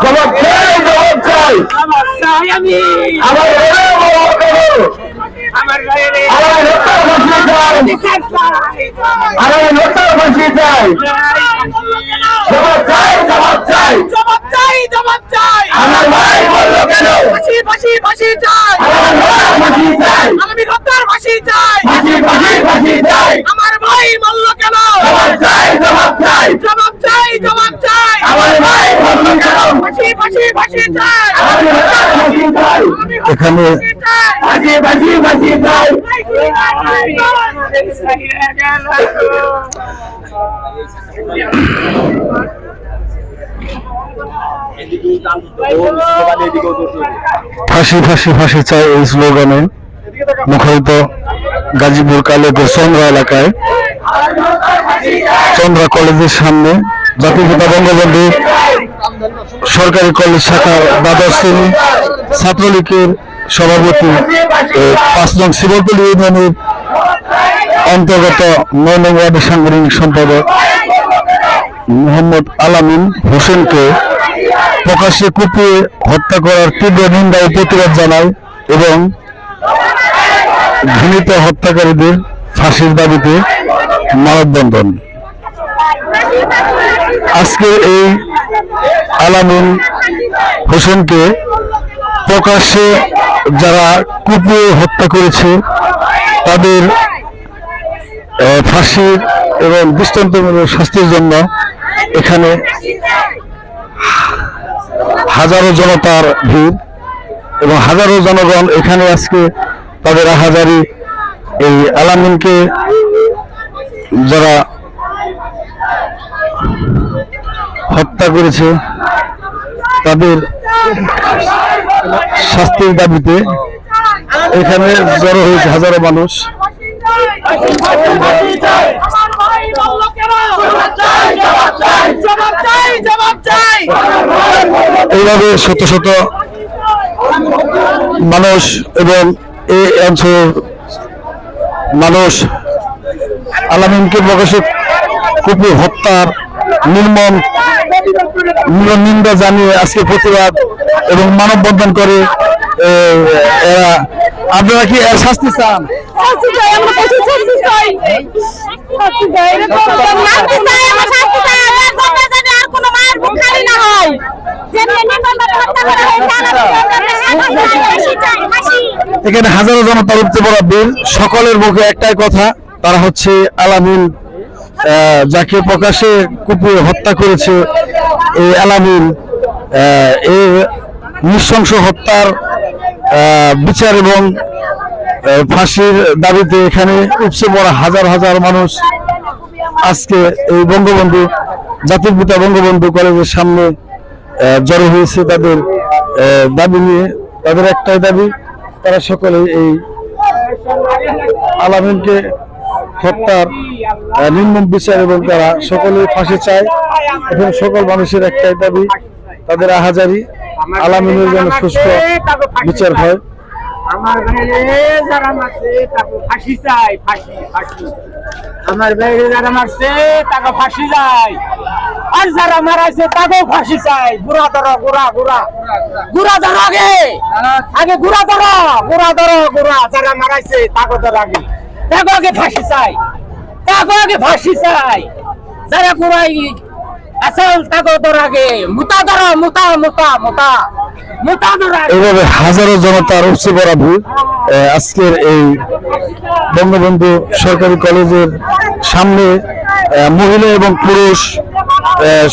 জবাব চাই, জবাব চাই। আমার হত্যার ফাঁসি চাই, আমার হত্যার ফাঁসি চাই। জবাব চাই, জবাব চাই, জবাব চাই, জবাব চাই। আমার ভাই বললো কেন? ফাঁসি ফাঁসি ফাঁসি চাই, আমার হত্যার ফাঁসি চাই, আমি হত্যার ফাঁসি চাই। ফাঁসি ফাঁসি ফাঁসি চাই। আমার ভাই বললো কেন? জবাব চাই, জবাব চাই, জবাব চাই, জবাব চাই। আমার ভাই বললো কেন? ফাঁসি ফাঁসি ফাঁসি চাই, আমার হত্যার ফাঁসি চাই, এখানে ফাঁসি ফাঁসি ফাঁসি চাই। ফাঁসি ফাঁসি ফাঁসি চাই এই স্লোগানে মুখরিত গাজীপুর কালিয়াকৈর চন্দ্রা এলাকায় চন্দ্রা কলেজের সামনে জাতির পিতা বঙ্গবন্ধু সরকারি কলেজ শাখার দ্বাদশ শ্রেণী ছাত্রলীগের সভাপতি ৫ নং শিবতলী ইউনিয়নের অন্তর্গত ৯ নং ওয়ার্ডের সাংগঠনিক সম্পাদক মোহাম্মদ আলামিন হোসেনকে প্রকাশ্যে কুপিয়ে হত্যা করার তীব্র নিন্দা ও প্রতিবাদ জানায় এবং ঘৃণিত হত্যাকারীদের ফাঁসির দাবিতে মানববন্ধন। আজকে এই আলামিন হোসেনকে প্রকাশ্যে যারা কুপিয়ে হত্যা করেছে তাদের ফাঁসির এবং দৃষ্টান্তমূলক শাস্তির জন্য এখানে হাজারো জনতার ভিড় এবং হাজারো জনগণ এখানে আজকে তাদের আহাজারি এই আলামিনকে যারা হত্যা করেছে তাদের শাস্তির দাবিতে এখানে জড়ো হয়েছে হাজারো মানুষ। এইভাবে শত শত মানুষ এবং এই অঞ্চলের মানুষ আলামিনকে প্রকাশ্যে কুপিয়ে হত্যার নির্মম নিন্দা জানিয়ে আজকে প্রতিবাদ এবং মানববন্ধন করে। এরা আপনারা কি শাস্তি চান? এখানে হাজারো জনতার উপচে পড়া ভিড়, সকলের মুখে একটাই কথা, তারা হচ্ছে আলামিন যাকে প্রকাশ্যে কুপিয়ে হত্যা করেছে এই আলামিন এই নৃশংস হত্যার বিচার এবং ফাঁসির দাবিতে এখানে উপচে পড়া হাজার হাজার মানুষ আজকে এই বঙ্গবন্ধু জাতির পিতা বঙ্গবন্ধু কলেজের সামনে জড়ো হয়েছে তাদের দাবি নিয়ে। তাদের একটাই দাবি, তারা সকলে এই আলামিনকে হত্যার নির্মম বিচার এবং তারা সকলে ফাঁসি চায়। এখন সকল মানুষের একটাই দাবি, তাদের আহাজারি আলামিনের জন্য সুষ্ঠু বিচার হয়। আমার ভাইরে যারা মারছে তাকে ফাঁসি চাই, ফাঁসি ফাঁসি। আমার ভাইরে যারা মারছে তাকে ফাঁসি চাই, আর যারা মারাইছে তাকেও ফাঁসি চাই। গুড়া ধরো, গুড়া গুড়া গুড়া ধরো, আগে আগে গুড়া ধরো, গুড়া ধরো, গুড়া যারা মারাইছে তাকে ধরো আগে, তাকে আগে ফাঁসি চাই, তাকে আগে ফাঁসি চাই। যারা গুড়াই আসল তাকে ধরো আগে, মুতা ধরো, মুতা মুতা মুতা মুতা ধরো। এইভাবে হাজারো জনতার উপচে পড়া ভিড় আজকের এই বঙ্গবন্ধু সরকারি কলেজের সামনে। মহিলা এবং পুরুষ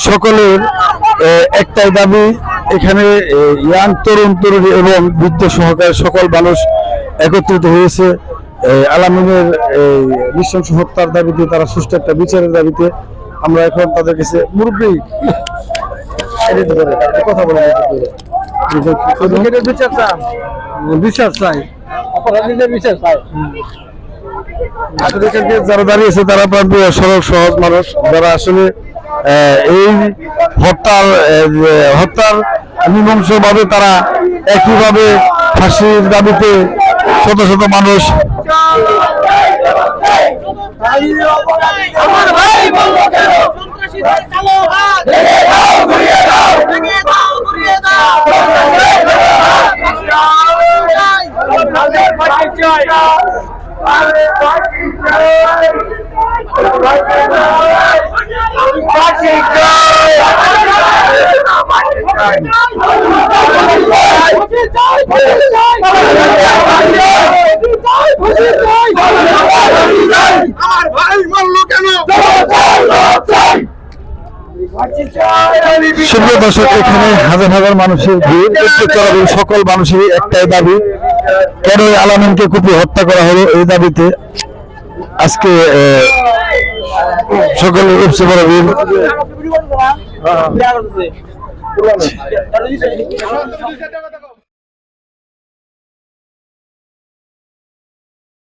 সকলের একটাই দাবি, এখানে ইয়াং তরুণ তরুণী এবং বৃদ্ধ সহকারে সকল মানুষ একত্রিত হয়েছে আলামিনের নৃশংস হত্যার দাবিতে, তারা সুষ্ঠু একটা বিচারের দাবিতে। আমরা এখন তাদের কাছে মুরব্বী কথা বলে বিচার চাই, যারা দাঁড়িয়েছে তারা সরল সহজ মানুষ, যারা আসলে এই হত্যার মীমাংস ভাবে তারা একইভাবে ফাঁসির দাবিতে শত শত মানুষ আমার ভাই বললো কেন? ভেঙে দাও ঘুরিয়ে দাও আমার ভাই মরলো কেন? সুপ্রিয় দর্শক, এখানে হাজার হাজার মানুষের ভিড়, প্রত্যেক চলাচল সকল মানুষেরই একটাই দাবি, কেন এই আলামিনকে কুপিয়ে হত্যা করা হলো এই দাবিতে আজকে সকলের উপচে পড়া ভিড়।